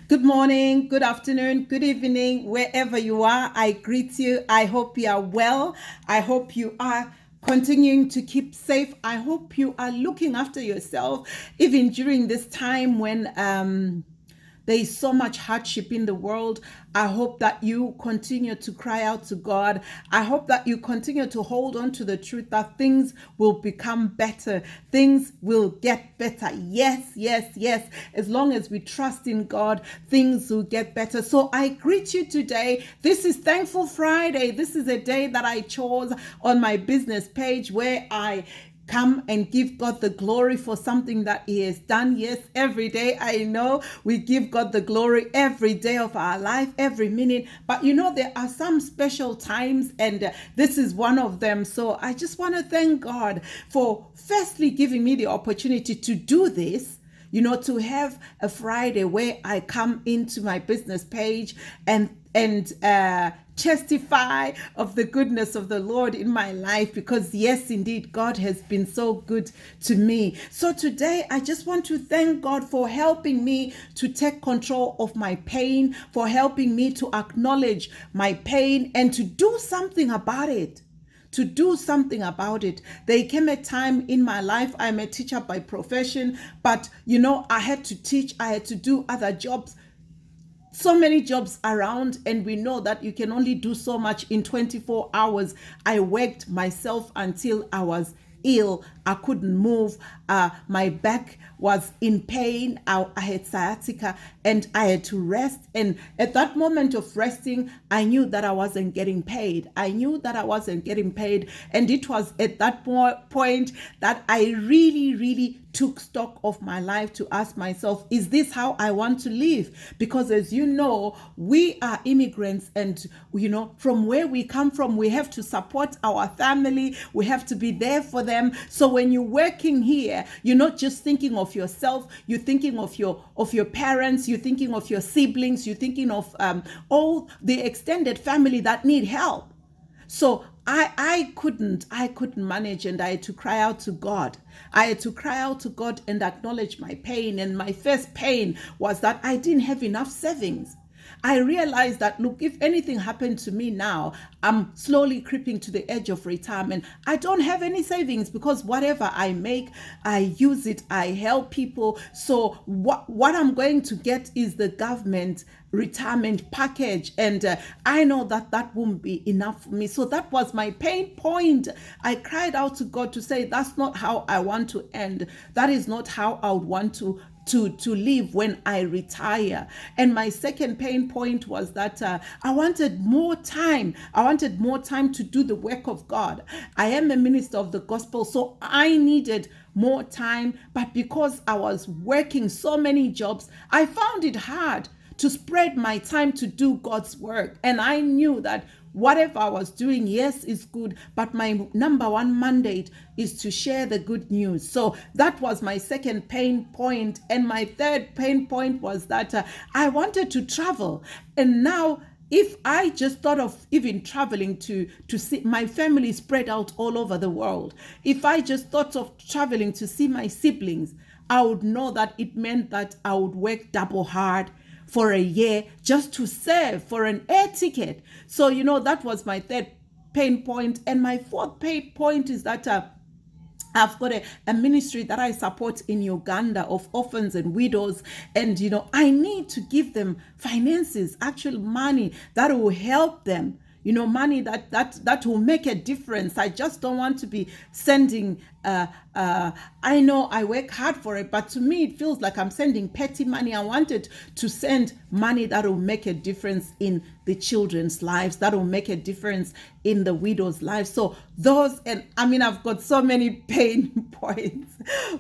Good morning, good afternoon, good evening, wherever you are. I greet you. I hope you are well. I hope you are continuing to keep safe. I hope you are looking after yourself, even during this time when there is so much hardship in the world. I hope that you continue to cry out to God. I hope that you continue to hold on to the truth that things will become better. Things will get better. Yes, yes, yes. As long as we trust in God, things will get better. So I greet you today. This is Thankful Friday. This is a day that I chose on my business page where I come and give God the glory for something that He has done. Yes, every day I know we give God the glory every day of our life, every minute. But there are some special times, and this is one of them. So I just want to thank God for firstly giving me the opportunity to do this. To have a Friday where I come into my business page and testify of the goodness of the Lord in my life, because yes, indeed, God has been so good to me. So today, I just want to thank God for helping me to take control of my pain, for helping me to acknowledge my pain and to do something about it. There came a time in my life, I'm a teacher by profession, but I had to teach, I had to do other jobs, so many jobs around, and we know that you can only do so much in 24 hours. I worked myself until I was ill. I couldn't move. My back was in pain. I had sciatica and I had to rest. And at that moment of resting, I knew that I wasn't getting paid. And it was at that point that I really, really took stock of my life to ask myself, is this how I want to live? Because as you know, we are immigrants, and from where we come from, we have to support our family. We have to be there for them. So when you're working here, you're not just thinking of yourself, you're thinking of your parents, you're thinking of your siblings, you're thinking of all the extended family that need help. So I couldn't manage, and I had to cry out to God. And acknowledge my pain. And my first pain was that I didn't have enough savings. I realized that, look, if anything happened to me now, I'm slowly creeping to the edge of retirement. I don't have any savings, because whatever I make, I use it, I help people. So what I'm going to get is the government retirement package, and I know that won't be enough for me. So that was my pain point. I cried out to God to say, that's not how I want to end. That is not how I would want to live when I retire. And my second pain point was that I wanted more time. To do the work of God. I am a minister of the gospel, so I needed more time. But because I was working so many jobs, I found it hard to spread my time to do God's work. And I knew that whatever I was doing, yes, is good, but my number one mandate is to share the good news. So that was my second pain point. And my third pain point was that I wanted to travel. And now, if I just thought of even traveling to see my family spread out all over the world, if I just thought of traveling to see my siblings, I would know that it meant that I would work double hard for a year just to save for an air ticket. So, that was my third pain point. And my fourth pain point is that I've got a ministry that I support in Uganda of orphans and widows. And, I need to give them finances, actual money that will help them. Money that will make a difference. I just don't want to be sending, I know I work hard for it, but to me, it feels like I'm sending petty money. I wanted to send money that will make a difference in the children's lives, that will make a difference in the widow's lives. So I've got so many pain points,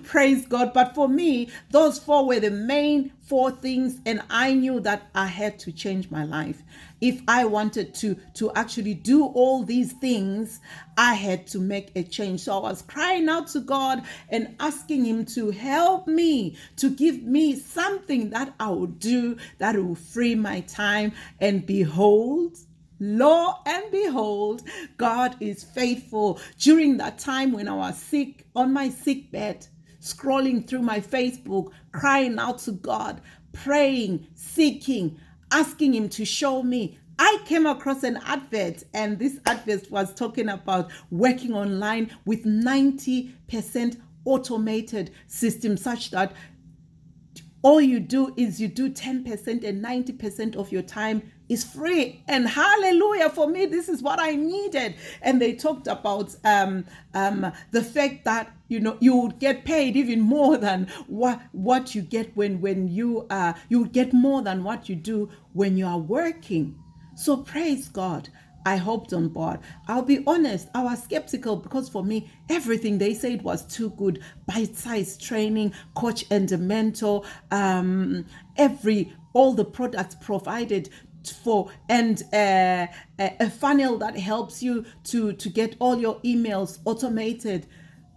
praise God. But for me, those four were the main four things, and I knew that I had to change my life. If I wanted to actually do all these things, I had to make a change. So I was crying out to God and asking Him to help me, to give me something that I would do that will free my time. And behold, lo and behold, God is faithful. During that time when I was sick, on my sick bed, scrolling through my Facebook, crying out to God, praying, seeking, asking him to show me. I came across an advert, and this advert was talking about working online with 90% automated system, such that all you do is you do 10% and 90% of your time is free. And hallelujah, for me, this is what I needed. And they talked about the fact that, you know, you would get paid even more than what you get when you would get more than what you do when you are working. So praise God. I hoped on board. I'll be honest, I was skeptical because for me, everything they said was too good. Bite-sized training, coach and a mentor, all the products provided for, and a funnel that helps you to get all your emails automated.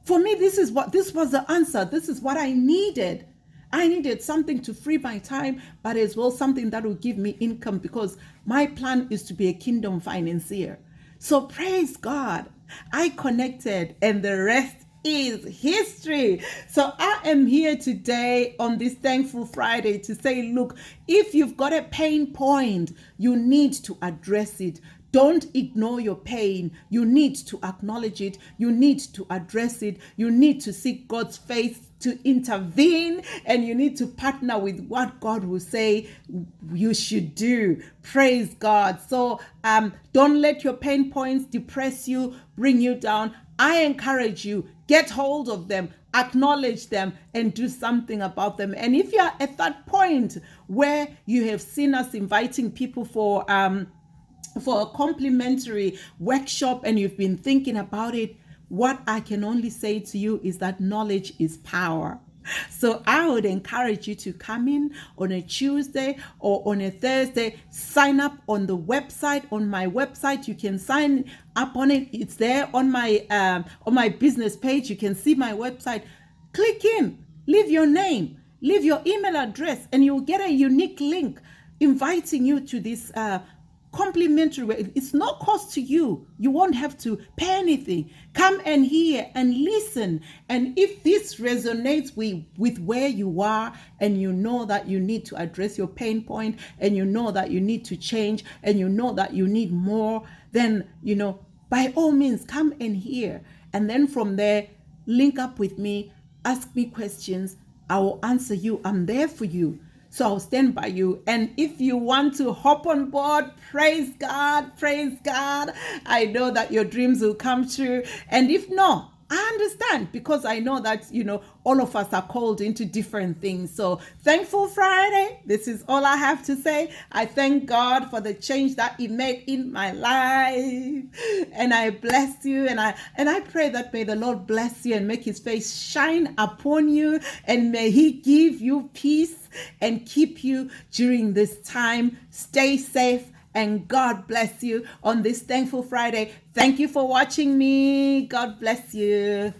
For me, this was the answer. This is what I needed. I needed something to free my time, but as well something that will give me income, because my plan is to be a kingdom financier. So praise God. I connected, and the rest is history. So I am here today on this Thankful Friday to say, look, if you've got a pain point, you need to address it. Don't ignore your pain. You need to acknowledge it. You need to address it. You need to seek God's face to intervene, and you need to partner with what God will say you should do. Praise God. So don't let your pain points depress you, bring you down. I encourage you, get hold of them, acknowledge them, and do something about them. And if you're at that point where you have seen us inviting people for a complimentary workshop and you've been thinking about it, what I can only say to you is that knowledge is power. So I would encourage you to come in on a Tuesday or on a Thursday. Sign up on the website, on my website. You can sign up on it. It's there on my business page. You can see my website. Click in, leave your name, leave your email address, and you'll get a unique link inviting you to this complimentary. It's no cost to you. You won't have to pay anything. Come and hear and listen. And if this resonates with where you are, and you know that you need to address your pain point, and you know that you need to change, and you know that you need more, then, you know, by all means, come and hear. And then from there, link up with me, ask me questions. I will answer you. I'm there for you. So I'll stand by you. And if you want to hop on board, praise God, praise God. I know that your dreams will come true. And if not, I understand, because I know that, you know, all of us are called into different things. So Thankful Friday, this is all I have to say. I thank God for the change that He made in my life. And I bless you. And I pray that may the Lord bless you and make His face shine upon you. And may He give you peace and keep you during this time. Stay safe. And God bless you on this Thankful Friday. Thank you for watching me. God bless you.